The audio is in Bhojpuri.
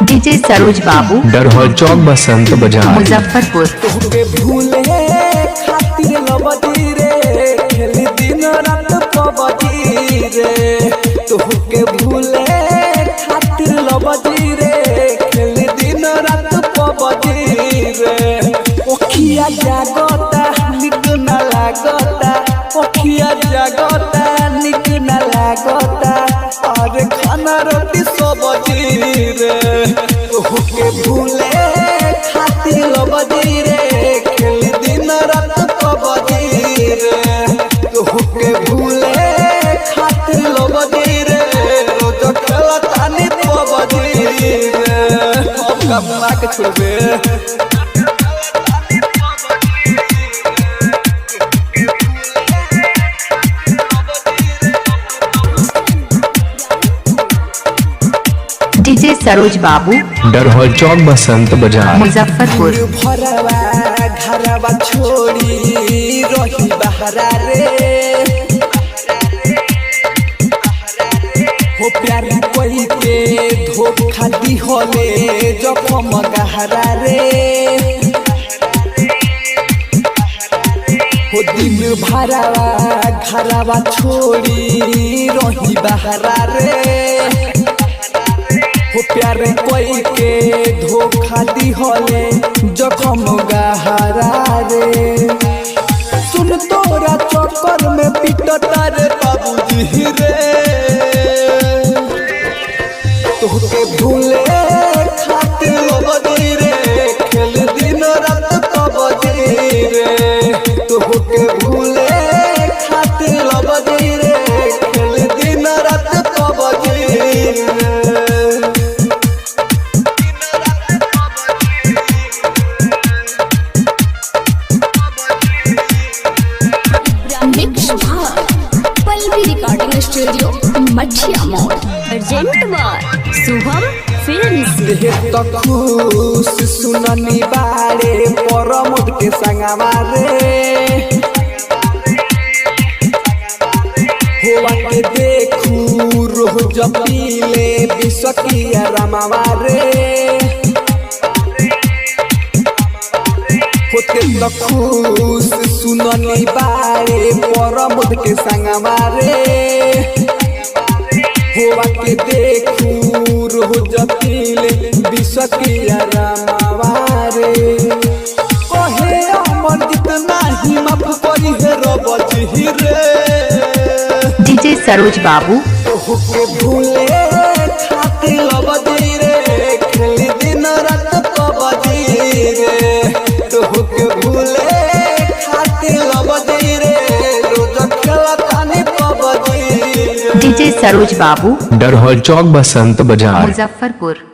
डीजे सरोज बाबू डरहल चौक बसंत बाजार मुजफ्फरपुर। तोहके भूले खातिर लबदी रे खेली दिन रात पबदी रे। तोहके भूले खातिर लबदी रे खेली दिन रात पबदी रे। ओखिया जागता निक न लागता, ओखिया जागता निक न लागता, और खाना रोटी सब्जी रे। तोहके भूले खातिर लबदी रे खेली दिन रात पबदी रे। तोहके भूले खातिर लबदी रे रोज खेलता नी पबदी रे। अब कमला के छोड़बे डीजे सरोज बाबू डरहल चौक बसंत बाजार मुजफ्फरपुर। भरवा घरवा छोड़ी रही बहरा रे। हो प्यार कोई के धोखा दी होले जखम गहरा रे। हो दिन भरवा घरवा छोड़ी रही बहरा रे। हो प्यार कोई के धोखा दी होले जखम गहरा रे। सुन तोरा चक्कर में पिटता रे बाबूजी रे। तोहके भूले खातिर लबदी रे खेल दिन रात पबदी रे। तोहके भूले खातिर लबदी रे खेल दिन रात पबदी रे। पल्लवी रिकॉर्डिंग स्टूडियो मठिया मोड़ अर्जेंट बार शुभम फिल्म्स। देह तो खुश सुननी बारे परमोद के संगवा रे। होवा के देखू रोज पीले बिसकिया रमावा रे। होते तो खुश सुननी बारे परमोद के संगवा रे। होवा के देखू रोज पीले बिसकिया रमावा रे। कहे अमर जितना ही माफ करी है रबजी रे। डीजे सरोज बाबू तोहके भूले खातिर लबदी रे खेली दिन रात पबदी रे। तोहके भूले खातिर लबदी रे रोज खेलता नी पबदी रे। डीजे सरोज बाबू डरहल चौक बसंत बाजार मुजफ्फरपुर।